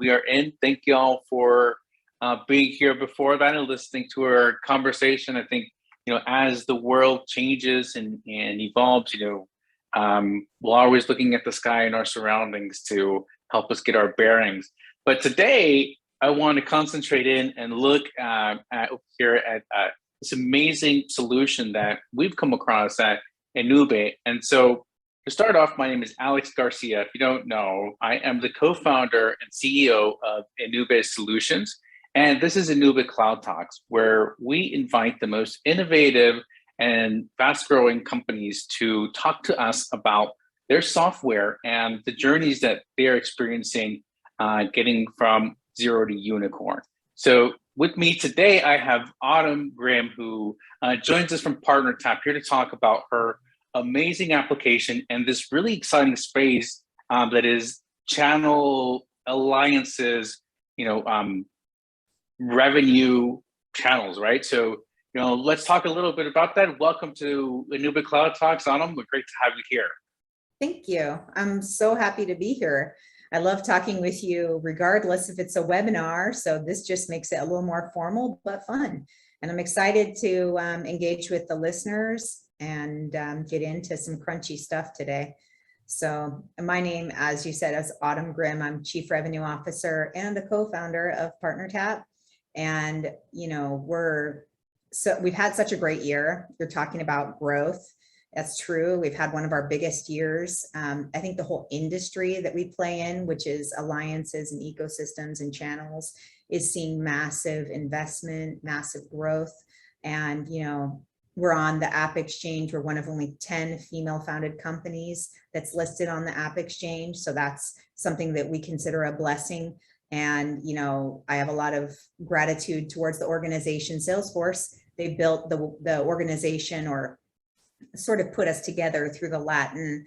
we are in. Thank you all for being here before that and listening to our conversation. I think, as the world changes and evolves, we're always looking at the sky and our surroundings to help us get our bearings. But today, I want to concentrate in and look at this amazing solution that we've come across at Ennube. And so to start off, my name is Alex Garcia. If you don't know, I am the co-founder and CEO of Ennube Solutions. And this is Ennube Cloud Talks, where we invite the most innovative and fast-growing companies to talk to us about their software and the journeys that they're experiencing getting from zero to unicorn. So with me today, I have Autumn Grimm, who joins us from PartnerTap, here to talk about her amazing application and this really exciting space that is channel alliances, revenue channels, right? So, let's talk a little bit about that. Welcome to Ennube Cloud Talks, Autumn. We're great to have you here. Thank you. I'm so happy to be here. I love talking with you regardless if it's a webinar. So this just makes it a little more formal, but fun. And I'm excited to engage with the listeners and get into some crunchy stuff today. So my name, as you said, is Autumn Grimm. I'm Chief Revenue Officer and the co-founder of PartnerTap. And, we've had such a great year. You're talking about growth. That's true. We've had one of our biggest years. I think the whole industry that we play in, which is alliances and ecosystems and channels, is seeing massive investment, massive growth. And, we're on the App Exchange. We're one of only 10 female-founded companies that's listed on the App Exchange. So that's something that we consider a blessing. And, I have a lot of gratitude towards the organization Salesforce. They built the organization, or sort of put us together through the Latin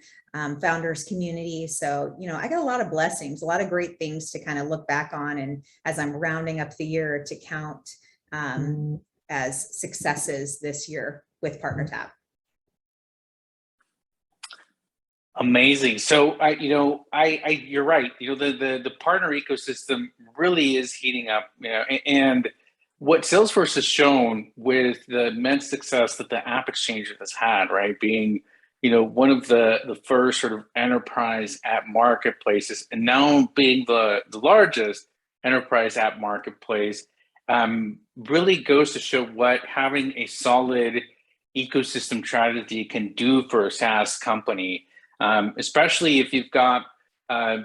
founders community. So, I got a lot of blessings, a lot of great things to kind of look back on. And as I'm rounding up the year, to count as successes this year with PartnerTap. Amazing. So you're right. The partner ecosystem really is heating up. And what Salesforce has shown with the immense success that the App Exchange has had, right, being one of the first sort of enterprise app marketplaces, and now being the largest enterprise app marketplace, really goes to show what having a solid ecosystem strategy can do for a SaaS company. Especially if you've got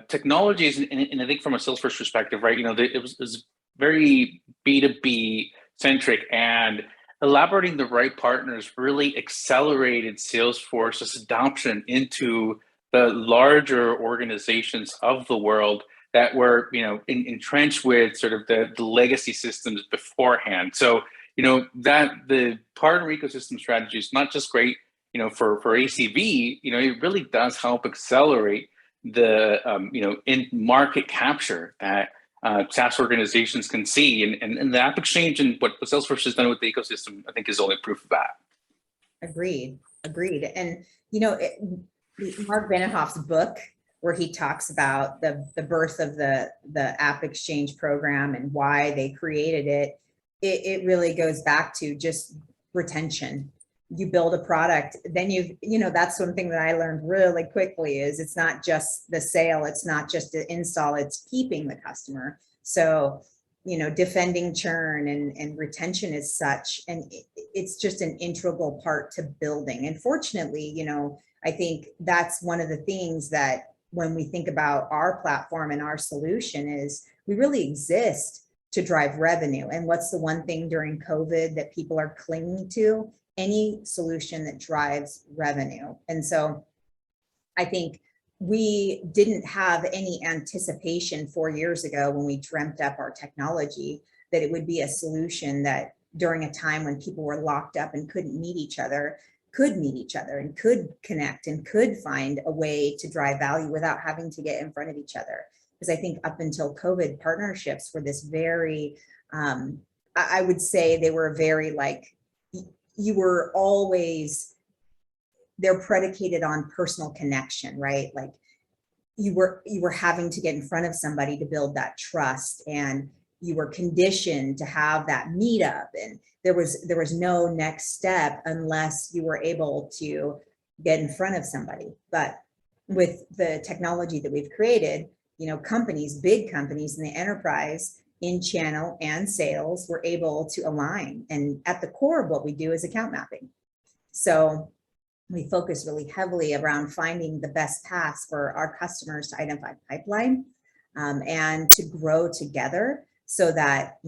technologies, and I think from a Salesforce perspective, right, it was very B2B centric, and elaborating the right partners really accelerated Salesforce's adoption into the larger organizations of the world that were, entrenched with sort of the legacy systems beforehand. So, that the partner ecosystem strategy is not just great for ACV, it really does help accelerate the, in market capture that SaaS organizations can see. And the App Exchange and what Salesforce has done with the ecosystem, I think, is only proof of that. Agreed. And, Mark Vanhoff's book, where he talks about the birth of the App Exchange program and why they created it, it really goes back to just retention. You build a product, then that's one thing that I learned really quickly is it's not just the sale, it's not just the install, it's keeping the customer. So, defending churn and retention is such, and it's just an integral part to building. And fortunately, I think that's one of the things that when we think about our platform and our solution is we really exist to drive revenue. And what's the one thing during COVID that people are clinging to? Any solution that drives revenue. And so I think we didn't have any anticipation 4 years ago when we dreamt up our technology that it would be a solution that during a time when people were locked up and couldn't meet each other, could meet each other and could connect and could find a way to drive value without having to get in front of each other. Because I think up until COVID, partnerships were this very, I would say they were very you were always, they're predicated on personal connection, right? Like you were having to get in front of somebody to build that trust, and you were conditioned to have that meetup, and there was no next step unless you were able to get in front of somebody. But with the technology that we've created, companies, big companies in the enterprise, in channel and sales, were able to align. And at the core of what we do is account mapping. So we focus really heavily around finding the best paths for our customers to identify pipeline, and to grow together, so that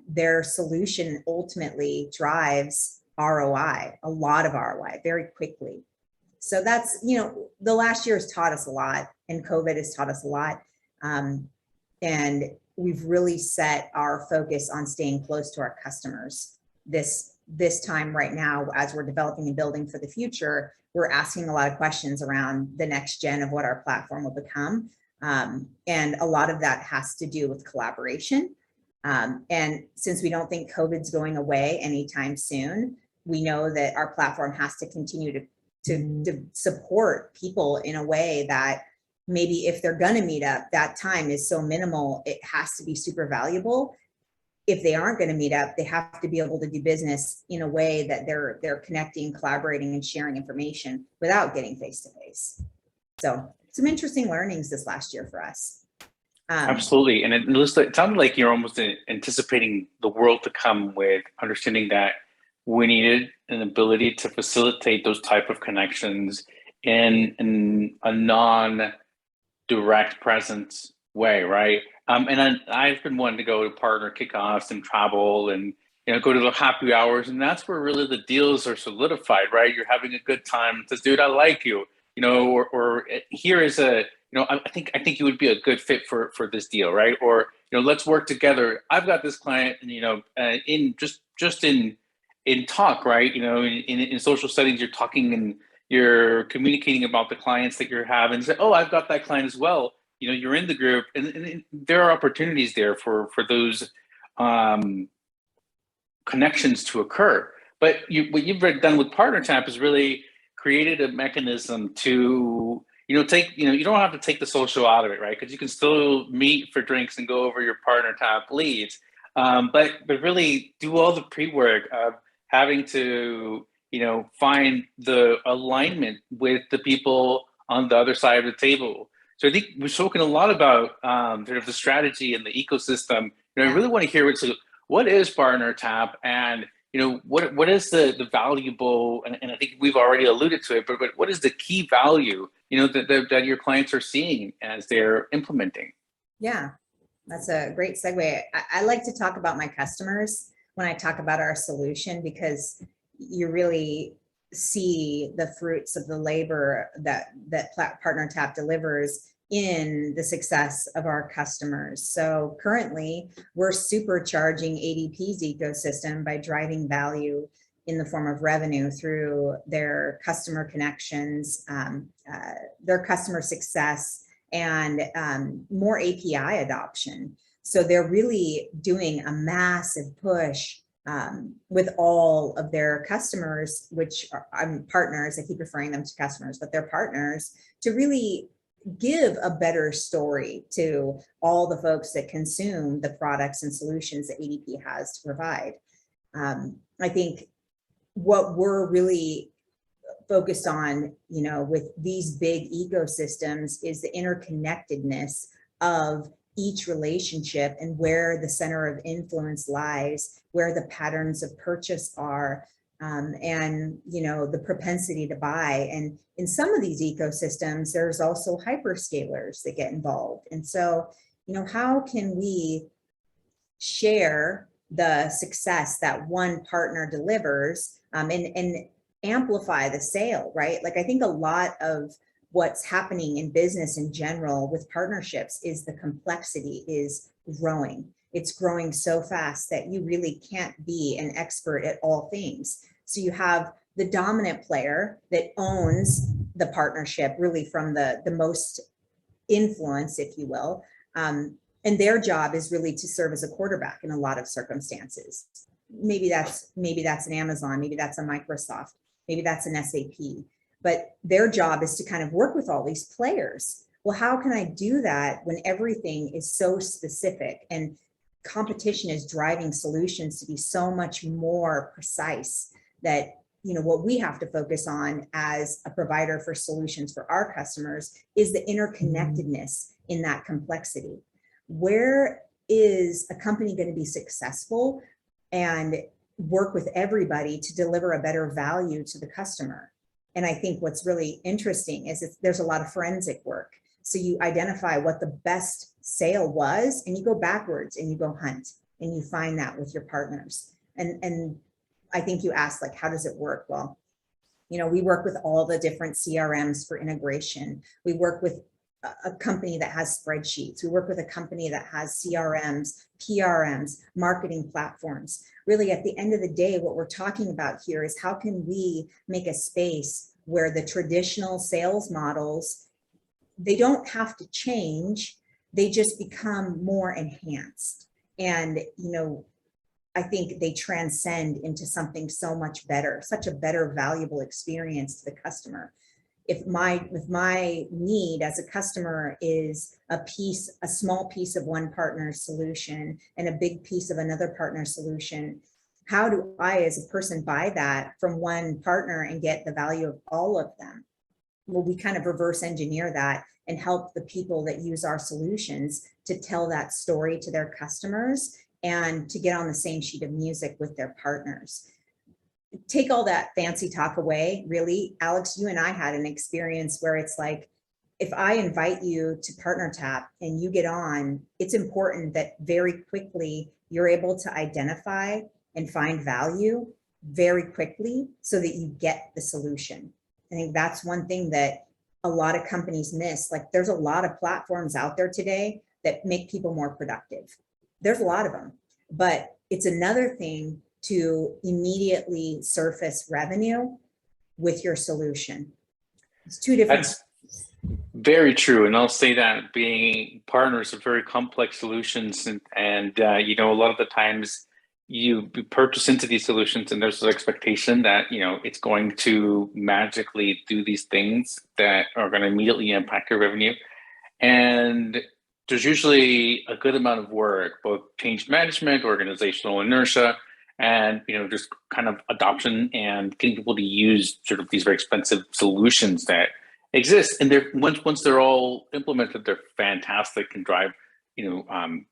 their solution ultimately drives ROI, a lot of ROI, very quickly. So that's, the last year has taught us a lot, and COVID has taught us a lot. And we've really set our focus on staying close to our customers. This time right now, as we're developing and building for the future, we're asking a lot of questions around the next gen of what our platform will become. And a lot of that has to do with collaboration. And since we don't think COVID's going away anytime soon, we know that our platform has to continue to support people in a way that maybe if they're going to meet up, that time is so minimal, it has to be super valuable. If they aren't going to meet up, they have to be able to do business in a way that they're connecting, collaborating, and sharing information without getting face to face. So some interesting learnings this last year for us. Absolutely. And it sounded like you're almost anticipating the world to come, with understanding that we needed an ability to facilitate those type of connections in a non-direct presence way, right? And I've been wanting to go to partner kickoffs and travel and go to the happy hours, and that's where really the deals are solidified, right? You're having a good time. It says, dude, I like you, or here is a, I think you would be a good fit for this deal, right? Or let's work together. I've got this client, and in just in talk, right? In social settings, you're talking and you're communicating about the clients that you're having. Say, oh, I've got that client as well. You're in the group, and there are opportunities there for those connections to occur. But what you've done with PartnerTap is really created a mechanism to take, you don't have to take the social out of it, right? Because you can still meet for drinks and go over your PartnerTap leads, but really do all the pre-work of having to find the alignment with the people on the other side of the table. So I think we've spoken a lot about sort of the strategy and the ecosystem. I really want to hear what is PartnerTap, and what is the valuable, and I think we've already alluded to it, but what is the key value that your clients are seeing as they're implementing? Yeah, that's a great segue. I like to talk about my customers when I talk about our solution, because you really see the fruits of the labor that PartnerTap delivers in the success of our customers. So currently, we're supercharging ADP's ecosystem by driving value in the form of revenue through their customer connections, their customer success, and more API adoption. So they're really doing a massive push with all of their customers, which are partners. I keep referring them to customers, but they're partners, to really give a better story to all the folks that consume the products and solutions that ADP has to provide. I think what we're really focused on, with these big ecosystems, is the interconnectedness of each relationship and where the center of influence lies, where the patterns of purchase are, and the propensity to buy. And in some of these ecosystems, there's also hyperscalers that get involved. And so, how can we share the success that one partner delivers, and amplify the sale, right? Like, I think a lot of what's happening in business in general with partnerships is the complexity is growing. It's growing so fast that you really can't be an expert at all things. So you have the dominant player that owns the partnership, really from the most influence, if you will. And their job is really to serve as a quarterback in a lot of circumstances. Maybe that's an Amazon, maybe that's a Microsoft, maybe that's an SAP. But their job is to kind of work with all these players Well, how can I do that when everything is so specific and competition is driving solutions to be so much more precise that, you know, what we have to focus on as a provider for solutions for our customers is the interconnectedness in that complexity. Where is a company going to be successful and work with everybody to deliver a better value to the customer? And I think what's really interesting is there's a lot of forensic work. So you identify what the best sale was, and you go backwards and you go hunt and you find that with your partners. And I think you asked, like, how does it work? Well, you know, we work with all the different CRMs for integration. We work with a company that has spreadsheets. We work with a company that has CRMs, PRMs, marketing platforms. Really, at the end of the day, what we're talking about here is how can we make a space where the traditional sales models, they don't have to change, they just become more enhanced. And, you know, I think they transcend into something so much better, such a better, valuable experience to the customer. If my need as a customer is a small piece of one partner's solution and a big piece of another partner's solution, how do I as a person buy that from one partner and get the value of all of them? Well, we kind of reverse engineer that and help the people that use our solutions to tell that story to their customers and to get on the same sheet of music with their partners. Take all that fancy talk away. Really, Alex, you and I had an experience where it's like, if I invite you to PartnerTap and you get on, it's important that very quickly you're able to identify and find value very quickly so that you get the solution. I think that's one thing that a lot of companies miss. Like, there's a lot of platforms out there today that make people more productive. There's a lot of them, but it's another thing to immediately surface revenue with your solution. It's two different. That's very true. And I'll say that being partners of very complex solutions and you know, a lot of the times you purchase into these solutions and there's an expectation that, you know, it's going to magically do these things that are going to immediately impact your revenue. And there's usually a good amount of work, both change management, organizational inertia, and, you know, just kind of adoption and getting people to use sort of these very expensive solutions that exist. And they're once they're all implemented, they're fantastic and drive, you know,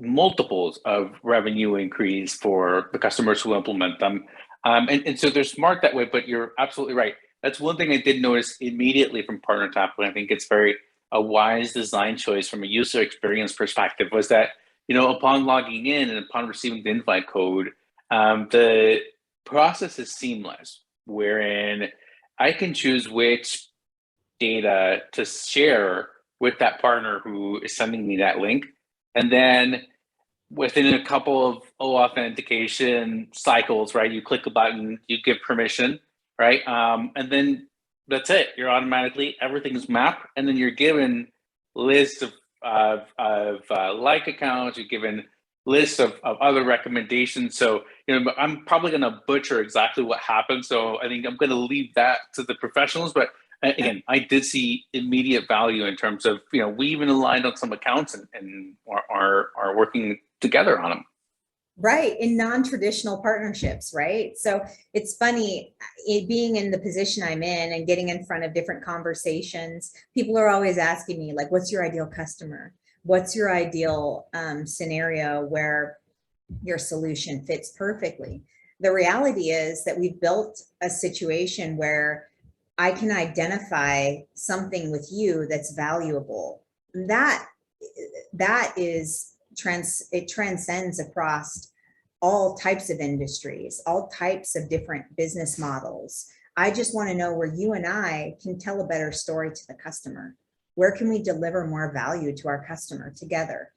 multiples of revenue increase for the customers who implement them. And so they're smart that way, but you're absolutely right. That's one thing I did notice immediately from PartnerTap, and I think it's very a wise design choice from a user experience perspective, was that, you know, upon logging in and upon receiving the invite code, the process is seamless, wherein I can choose which data to share with that partner who is sending me that link. And then within a couple of authentication cycles, right, you click a button, you give permission, right? And then that's it. You're automatically, everything's mapped, and then you're given lists of like accounts, you're given lists of other recommendations. So, you know, I'm probably going to butcher exactly what happened. So I think I'm going to leave that to the professionals. But again, I did see immediate value in terms of, you know, we even aligned on some accounts and are working together on them. Right, in non-traditional partnerships, right? So it's funny, being in the position I'm in and getting in front of different conversations, people are always asking me, like, what's your ideal customer? What's your ideal scenario where your solution fits perfectly? The reality is that we've built a situation where I can identify something with you that's valuable. That is it transcends across all types of industries, all types of different business models. I just want to know where you and I can tell a better story to the customer. Where can we deliver more value to our customer together?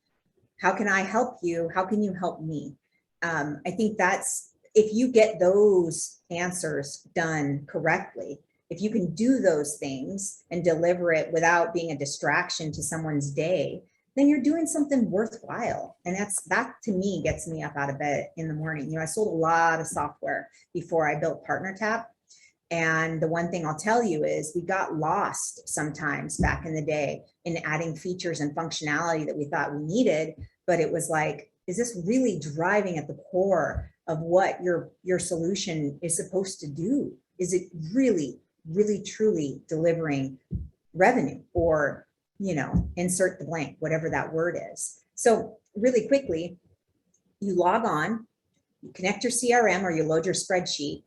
How can I help you? How can you help me? I think that's, if you get those answers done correctly, if you can do those things and deliver it without being a distraction to someone's day, then you're doing something worthwhile. And that to me gets me up out of bed in the morning. You know, I sold a lot of software before I built PartnerTap. And the one thing I'll tell you is we got lost sometimes back in the day in adding features and functionality that we thought we needed, but it was like, is this really driving at the core of what your solution is supposed to do? Is it really, really, truly delivering revenue, or, insert the blank, whatever that word is. So really quickly, you log on, you connect your CRM or you load your spreadsheet,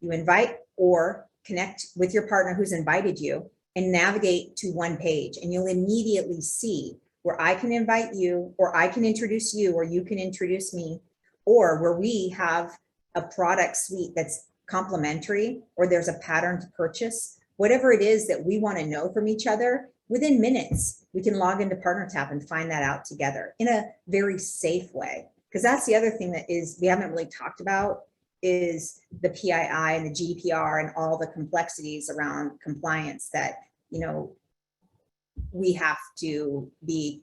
you invite or connect with your partner who's invited you, and navigate to one page, and you'll immediately see where I can invite you, or I can introduce you, or you can introduce me, or where we have a product suite that's complementary, or there's a pattern to purchase, whatever it is that we want to know from each other. Within minutes, we can log into PartnerTap and find that out together in a very safe way. Because that's the other thing that is we haven't really talked about, is the PII and the GDPR and all the complexities around compliance that, we have to be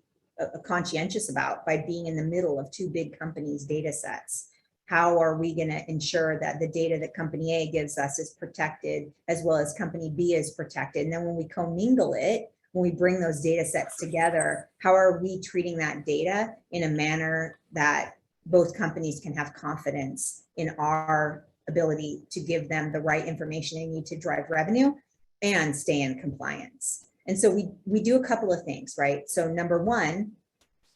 conscientious about by being in the middle of two big companies' data sets. How are we going to ensure that the data that company A gives us is protected, as well as company B is protected? And then when we commingle it, when we bring those data sets together, how are we treating that data in a manner that both companies can have confidence in our ability to give them the right information they need to drive revenue and stay in compliance? And so we do a couple of things, right? So number one,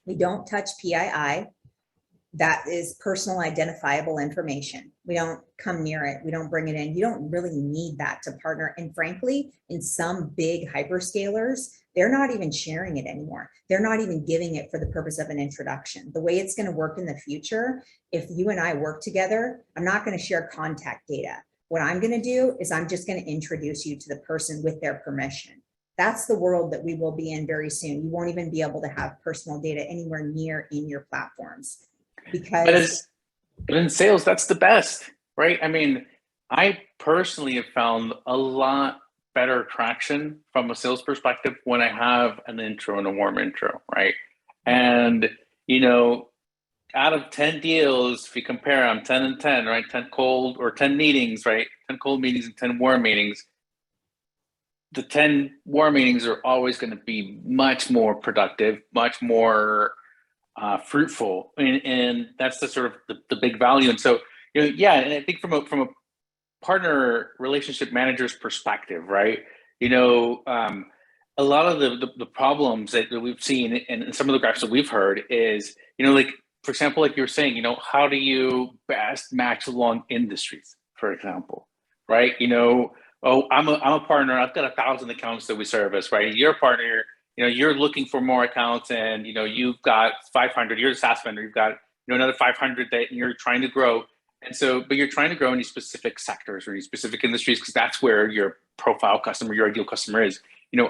we don't touch PII. That is personal identifiable information. We don't come near it. We don't bring it in. You don't really need that to partner. And frankly, in some big hyperscalers, they're not even sharing it anymore. They're not even giving it for the purpose of an introduction. The way it's going to work in the future, if you and I work together, I'm not going to share contact data. What I'm going to do is I'm just going to introduce you to the person with their permission. That's the world that we will be in very soon. You won't even be able to have personal data anywhere near in your platforms. Because but in sales, that's the best, right? I mean, I personally have found a lot better traction from a sales perspective when I have an intro and a warm intro, right? And, out of 10 deals, if you compare them 10 and 10, right? 10 cold or 10 meetings, right? 10 cold meetings and 10 warm meetings. The 10 warm meetings are always going to be much more productive, much more fruitful, and that's the sort of the big value. And so, and I think from a partner relationship manager's perspective, right? A lot of the problems that we've seen and some of the graphs that we've heard is, like, for example, like you were saying, how do you best match along industries, for example, right? Oh, I'm a partner. I've got 1,000 accounts that we service, right? You're a partner. You're looking for more accounts, and you've got 500. You're a SaaS vendor. You've got another 500 that you're trying to grow, and so, but you're trying to grow in these specific sectors or these specific industries because that's where your profile customer, your ideal customer is.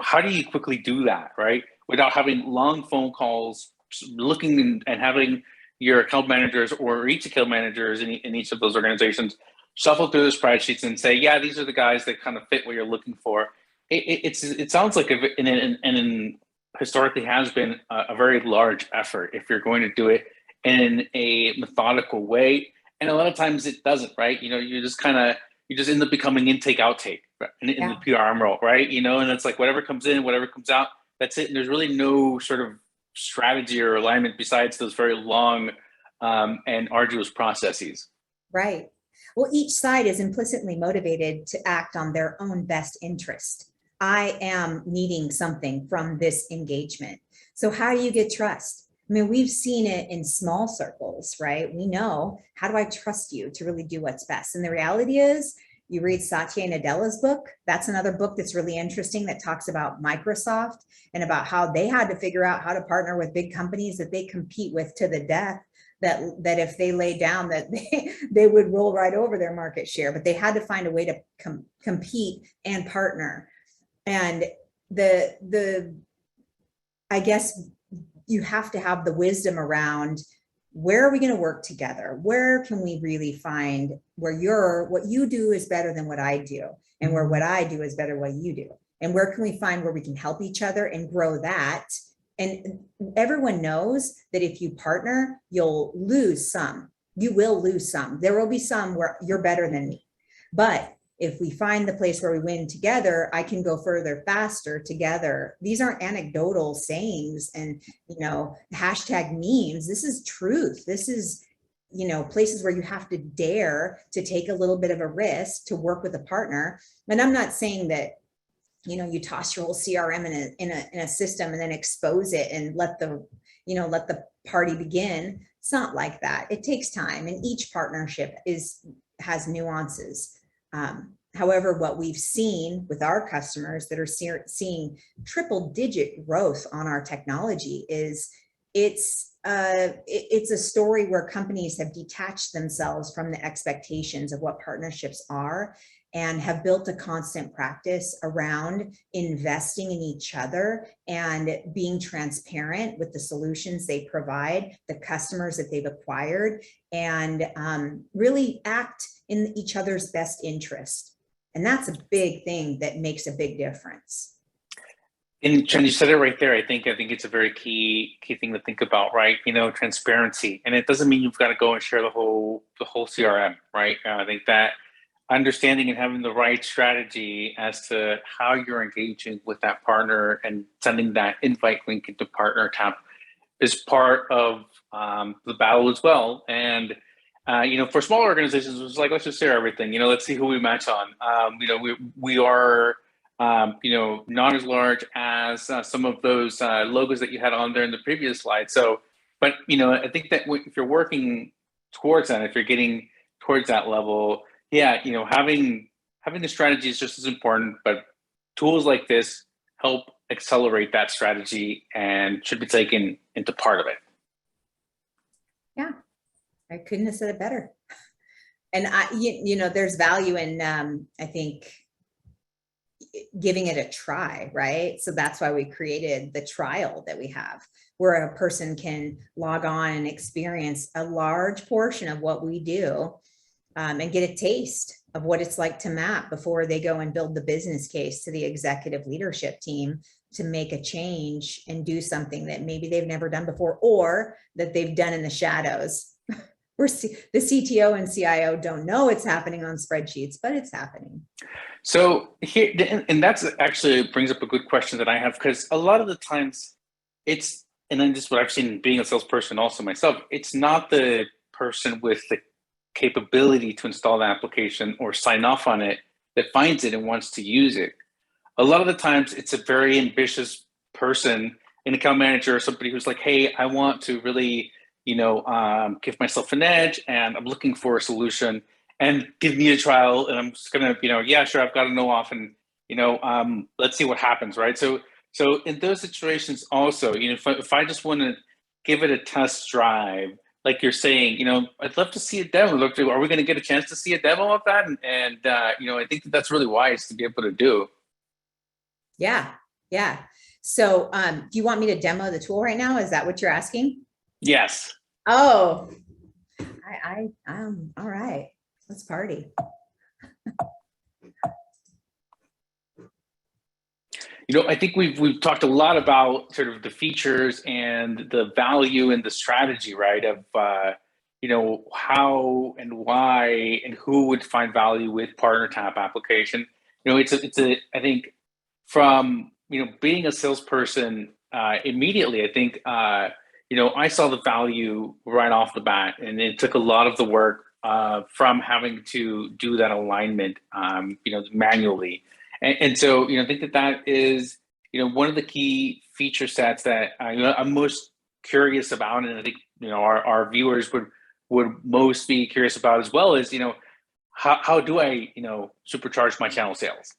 How do you quickly do that, right? Without having long phone calls, looking and having your account managers or each account managers in each of those organizations shuffle through the spreadsheets and say, yeah, these are the guys that kind of fit what you're looking for. It sounds like and historically has been a very large effort if you're going to do it in a methodical way, and a lot of times it doesn't, right? You just end up becoming intake outtake in the PRM role, right? And it's like whatever comes in, whatever comes out, that's it. And there's really no sort of strategy or alignment besides those very long and arduous processes. Right. Well, each side is implicitly motivated to act on their own best interest. I am needing something from this engagement. So how do you get trust? I mean, we've seen it in small circles, right? We know, how do I trust you to really do what's best? And the reality is, you read Satya Nadella's book. That's another book that's really interesting that talks about Microsoft and about how they had to figure out how to partner with big companies that they compete with to the death, that if they lay down, that they would roll right over their market share, but they had to find a way to compete and partner. And I guess you have to have the wisdom around, where are we going to work together? Where can we really find where what you do is better than what I do, and where what I do is better than what you do? And where can we find where we can help each other and grow that? And everyone knows that if you partner, you'll lose some. You will lose some. There will be some where you're better than me. But if we find the place where we win together, I can go further faster together. These aren't anecdotal sayings and, hashtag memes. This is truth. This is, places where you have to dare to take a little bit of a risk to work with a partner. And I'm not saying that, you toss your whole CRM in a system and then expose it and let the party begin. It's not like that. It takes time, and each partnership has nuances. However, what we've seen with our customers that are seeing triple-digit growth on our technology is it's a story where companies have detached themselves from the expectations of what partnerships are and have built a constant practice around investing in each other and being transparent with the solutions they provide, the customers that they've acquired, and really act in each other's best interest. And that's a big thing that makes a big difference. And Jen, you said it right there. I think it's a very key thing to think about, right? Transparency, and it doesn't mean you've got to go and share the whole CRM, right? I think that understanding and having the right strategy as to how you're engaging with that partner and sending that invite link into PartnerTap is part of the battle as well. And for smaller organizations, it's like, let's just share everything. Let's see who we match on. We are not as large as some of those logos that you had on there in the previous slide. So, but I think that if you're working towards that, if you're getting towards that level, yeah, having the strategy is just as important, but tools like this help accelerate that strategy and should be taken into part of it. Yeah, I couldn't have said it better. And there's value in, I think, giving it a try, right? So that's why we created the trial that we have, where a person can log on and experience a large portion of what we do. And get a taste of what it's like to map before they go and build the business case to the executive leadership team to make a change and do something that maybe they've never done before, or that they've done in the shadows. Where the CTO and CIO don't know it's happening on spreadsheets, but it's happening. So here, and that's actually brings up a good question that I have, because a lot of the times and then just what I've seen being a salesperson also myself, it's not the person with the capability to install the application or sign off on it that finds it and wants to use it. A lot of the times it's a very ambitious person, an account manager or somebody who's like, hey, I want to really, give myself an edge, and I'm looking for a solution, and give me a trial, and I'm just gonna, yeah, sure, I've got to know off, and let's see what happens, right? So in those situations also, if I just want to give it a test drive, like you're saying, I'd love to see a demo. Are we going to get a chance to see a demo of that? And I think that's really wise to be able to do. Yeah. So do you want me to demo the tool right now? Is that what you're asking? Yes. Oh, all right. Let's party. I think we've talked a lot about sort of the features and the value and the strategy, right? Of how and why and who would find value with PartnerTap application. I think from being a salesperson immediately, I think I saw the value right off the bat, and it took a lot of the work from having to do that alignment manually. And so, I think that is, one of the key feature sets that I'm most curious about, and I think, our viewers would most be curious about as well, is, how do I, supercharge my channel sales?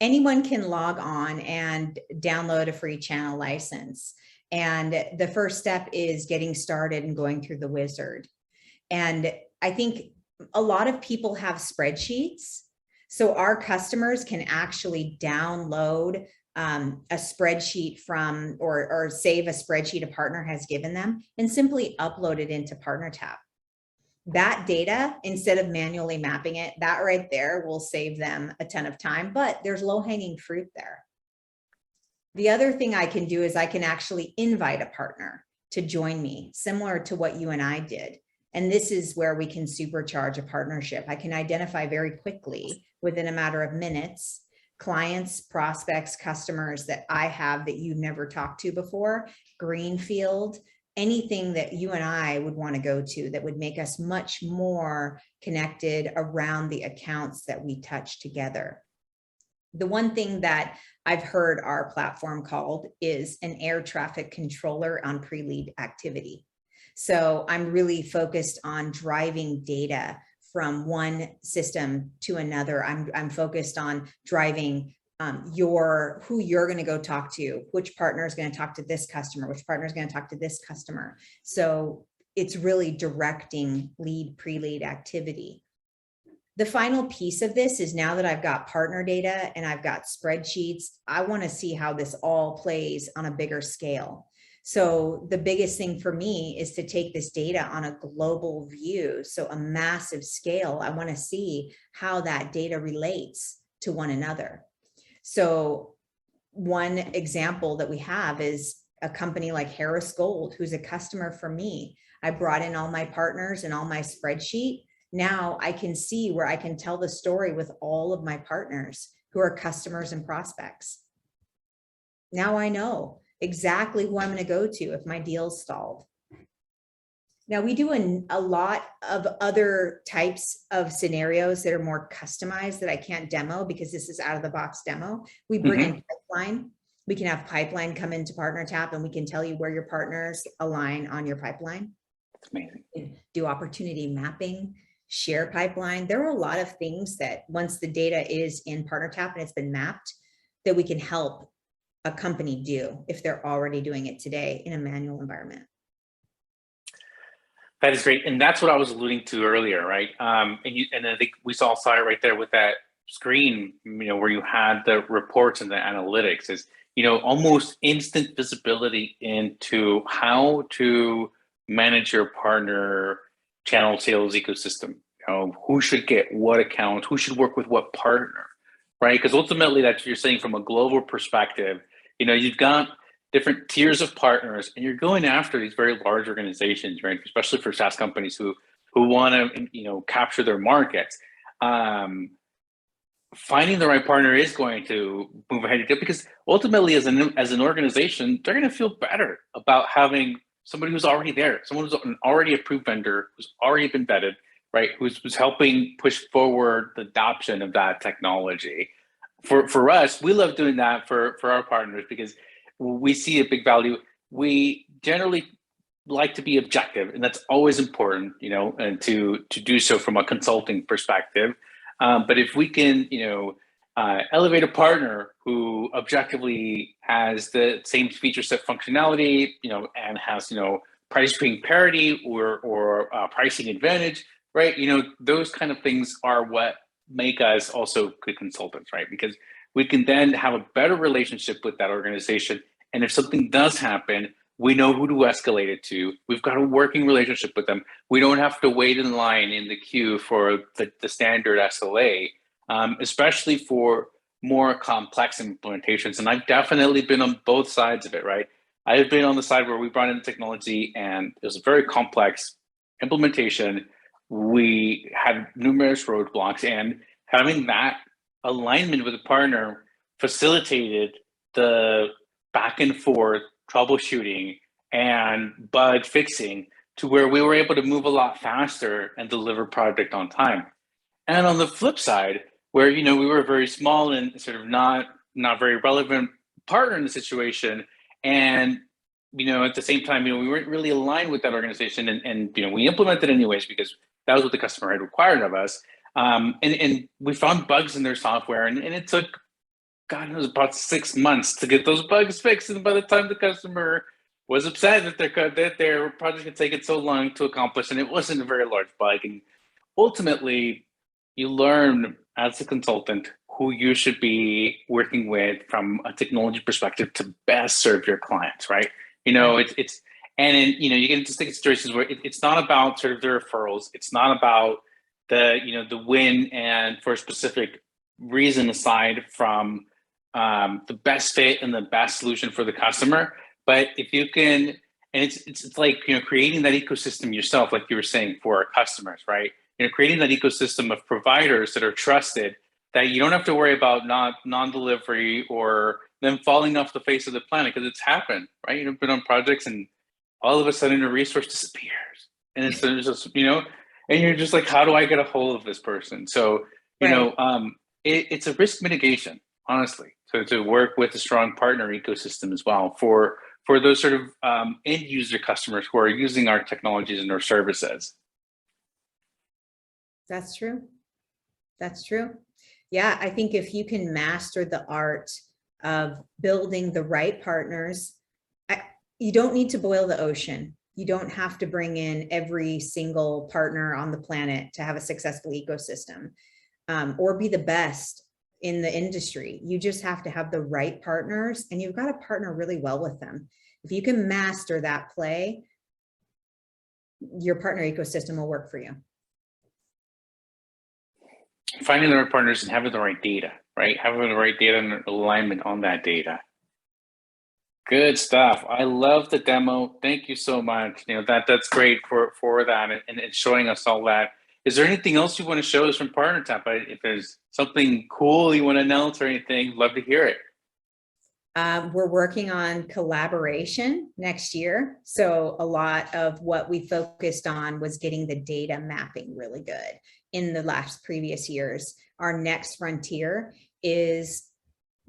Anyone can log on and download a free channel license. And the first step is getting started and going through the wizard. And I think a lot of people have spreadsheets. So our customers can actually download a spreadsheet from, or save a spreadsheet a partner has given them and simply upload it into PartnerTap. That data, instead of manually mapping it, that right there will save them a ton of time, but there's low-hanging fruit there. The other thing I can do is I can actually invite a partner to join me, similar to what you and I did. And this is where we can supercharge a partnership. I can identify very quickly, within a matter of minutes, clients, prospects, customers that I have that you've never talked to before, greenfield, anything that you and I would want to go to that would make us much more connected around the accounts that we touch together. The one thing that I've heard our platform called is an air traffic controller on pre-lead activity. So I'm really focused on driving data from one system to another. I'm focused on driving who you're going to go talk to, which partner is going to talk to this customer, which partner is going to talk to this customer. So it's really directing lead pre-lead activity. The final piece of this is, now that I've got partner data and I've got spreadsheets, I want to see how this all plays on a bigger scale. So the biggest thing for me is to take this data on a global view. So a massive scale. I want to see how that data relates to one another. So one example that we have is a company like Harris Gold, who's a customer for me. I brought in all my partners and all my spreadsheet. Now I can see where I can tell the story with all of my partners who are customers and prospects. Now I know exactly who I'm going to go to if my deal's stalled. Now we do a lot of other types of scenarios that are more customized that I can't demo because this is out of the box demo. We bring in pipeline. We can have pipeline come into PartnerTap and we can tell you where your partners align on your pipeline. That's amazing. Do opportunity mapping, share pipeline. There are a lot of things that once the data is in PartnerTap and it's been mapped, that we can help a company do if they're already doing it today in a manual environment. That is great. And that's what I was alluding to earlier, right? And I think we saw it right there with that screen, where you had the reports and the analytics is, almost instant visibility into how to manage your partner channel sales ecosystem. Who should get what account, who should work with what partner, right? Because ultimately that's what you're saying from a global perspective. You've got different tiers of partners, and you're going after these very large organizations, right? Especially for SaaS companies who want to, capture their markets. Finding the right partner is going to move ahead because ultimately, as an organization, they're going to feel better about having somebody who's already there, someone who's an already approved vendor, who's already been vetted, right? Who's helping push forward the adoption of that technology. For us, we love doing that for our partners because we see a big value. We generally like to be objective, and that's always important, and to do so from a consulting perspective. But if we can, elevate a partner who objectively has the same feature set functionality, and has, pricing parity or pricing advantage, right? Those kind of things are what make us also good consultants, right? Because we can then have a better relationship with that organization. And if something does happen, we know who to escalate it to. We've got a working relationship with them. We don't have to wait in line in the queue for the standard SLA, especially for more complex implementations. And I've definitely been on both sides of it, right? I've been on the side where we brought in technology and it was a very complex implementation. We had numerous roadblocks, and having that alignment with a partner facilitated the back and forth troubleshooting and bug fixing to where we were able to move a lot faster and deliver product on time. And on the flip side, where we were very small and sort of not very relevant partner in the situation, and at the same time, we weren't really aligned with that organization, and we implemented anyways because that was what the customer had required of us. And we found bugs in their software, and it took, God knows, about 6 months to get those bugs fixed. And by the time the customer was upset that their project had taken so long to accomplish, and it wasn't a very large bug. And ultimately, you learn as a consultant who you should be working with from a technology perspective to best serve your clients, right? You get into situations where it's not about sort of the referrals. It's not about the win and for a specific reason aside from the best fit and the best solution for the customer. But if you can And it's like, creating that ecosystem yourself, like you were saying, for our customers, right? Creating that ecosystem of providers that are trusted, that you don't have to worry about non-delivery or them falling off the face of the planet, because it's happened, right? You've been on projects and all of a sudden a resource disappears, and it's just, and you're just like, how do I get a hold of this person? So, Right. it's a risk mitigation, honestly. So to work with a strong partner ecosystem as well for those sort of end user customers who are using our technologies and our services. That's true. That's true. Yeah, I think if you can master the art of building the right partners, you don't need to boil the ocean. You don't have to bring in every single partner on the planet to have a successful ecosystem, or be the best in the industry. You just have to have the right partners, and you've got to partner really well with them. If you can master that play, your partner ecosystem will work for you. Finding the right partners and having the right data, right? Having the right data and alignment on that data. Good stuff. I love the demo. Thank you so much. That's great for that, and showing us all that. Is there anything else you want to show us from PartnerTap? If there's something cool you want to announce or anything, love to hear it. We're working on collaboration next year. So a lot of what we focused on was getting the data mapping really good in the previous years. Our next frontier is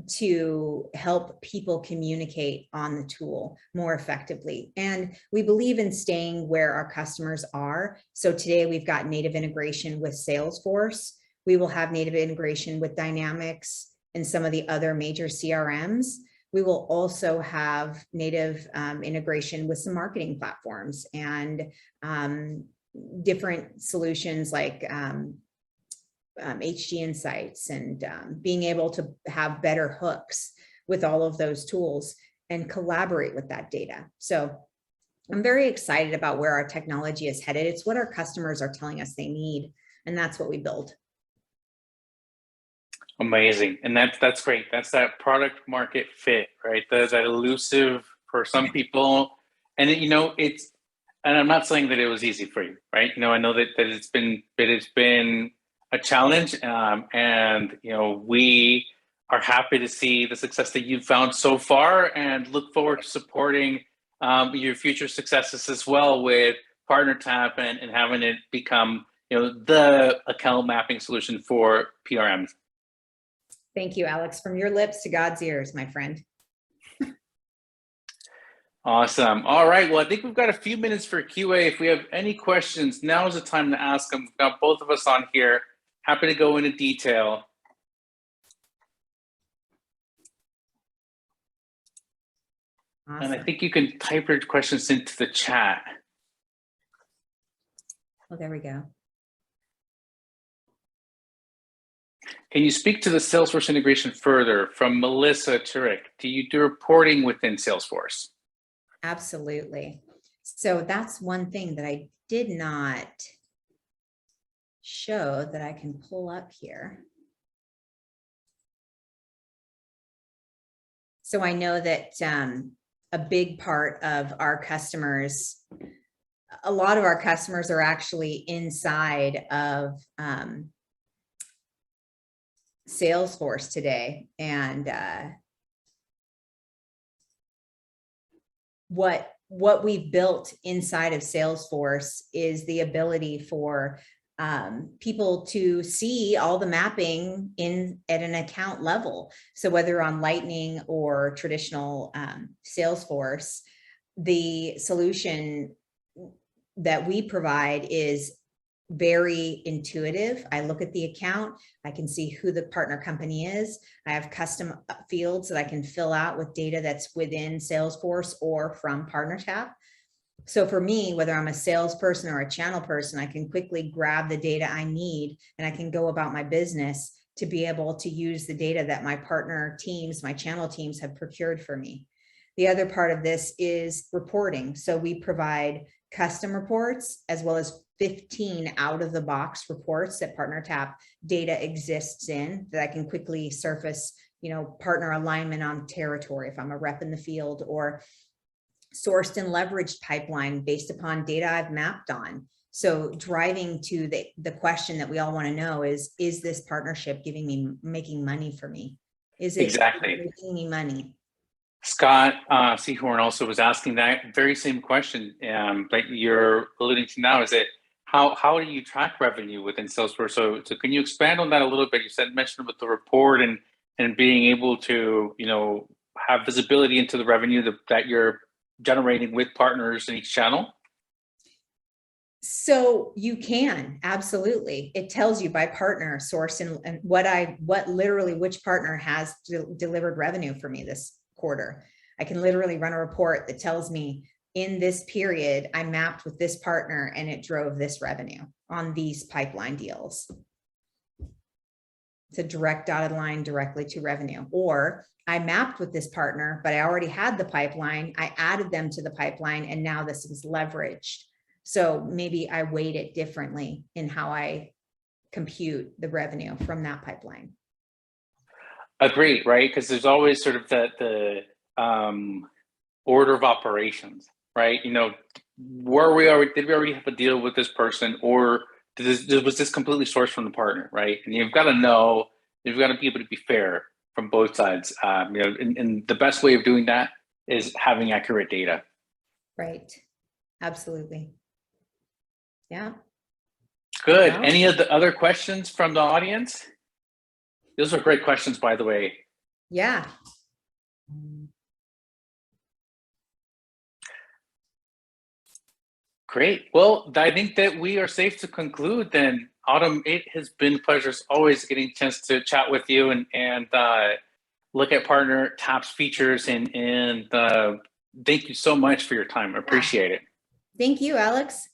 to help people communicate on the tool more effectively. And we believe in staying where our customers are. So today we've got native integration with Salesforce. We will have native integration with Dynamics and some of the other major CRMs. We will also have native integration with some marketing platforms and different solutions like HG Insights, and being able to have better hooks with all of those tools and collaborate with that data. So I'm very excited about where our technology is headed. It's what our customers are telling us they need, and that's what we build. Amazing. And that's great. That's that product market fit, right? That elusive for some people. And and I'm not saying that it was easy for you, right? I know that it's been a challenge, and we are happy to see the success that you've found so far, and look forward to supporting your future successes as well with PartnerTap and having it become the account mapping solution for PRMs. Thank you, Alex. From your lips to God's ears, my friend. Awesome. All right. Well, I think we've got a few minutes for QA. If we have any questions, now is the time to ask them. We've got both of us on here. Happy to go into detail. Awesome. And I think you can type your questions into the chat. Oh, there we go. Can you speak to the Salesforce integration further? From Melissa Turek. Do you do reporting within Salesforce? Absolutely. So that's one thing that I did not show that I can pull up here. So I know that a big part of our customers, a lot of our customers are actually inside of Salesforce today. And what we've built inside of Salesforce is the ability for people to see all the mapping at an account level. So whether on Lightning or traditional Salesforce, the solution that we provide is very intuitive. I look at the account, I can see who the partner company is. I have custom fields that I can fill out with data that's within Salesforce or from PartnerTap. So for me, whether I'm a salesperson or a channel person, I can quickly grab the data I need and I can go about my business to be able to use the data that my partner teams, my channel teams have procured for me. The other part of this is reporting. So we provide custom reports as well as 15 out-of-the-box reports that PartnerTap data exists in that I can quickly surface, partner alignment on territory if I'm a rep in the field, or sourced and leveraged pipeline based upon data I've mapped on. So driving to the question that we all want to know is this partnership making money for me? Is it Exactly. making me money? Scott Seahorn also was asking that very same question that you're alluding to now. Is it how do you track revenue within Salesforce? So can you expand on that a little bit? You mentioned with the report and being able to, you know, have visibility into the revenue that you're generating with partners in each channel. So you can, absolutely. It tells you by partner source and which partner has delivered revenue for me this quarter. I can literally run a report that tells me in this period, I mapped with this partner and it drove this revenue on these pipeline deals. It's a direct dotted line directly to revenue. Or I mapped with this partner, but I already had the pipeline. I added them to the pipeline and now this is leveraged. So maybe I weight it differently in how I compute the revenue from that pipeline. Agreed, right? Because there's always sort of the order of operations, right? You know, did we already have a deal with this person, or was this completely sourced from the partner, right? And you've got to know, you've got to be able to be fair from both sides. You know, and the best way of doing that is having accurate data. Right. Absolutely. Yeah. Good. Well, Any of the other questions from the audience? Those are great questions, by the way. yeah. Great. Well, I think that we are safe to conclude then. Autumn, it has been a pleasure as always getting a chance to chat with you and look at PartnerTap's features and thank you so much for your time. I appreciate it. Thank you, Alex.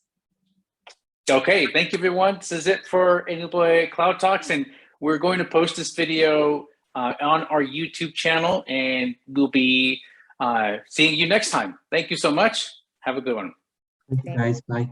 Okay, thank you everyone. This is it for Ennube Cloud Talks, and we're going to post this video on our YouTube channel, and we'll be seeing you next time. Thank you so much. Have a good one. Thank you guys. Bye.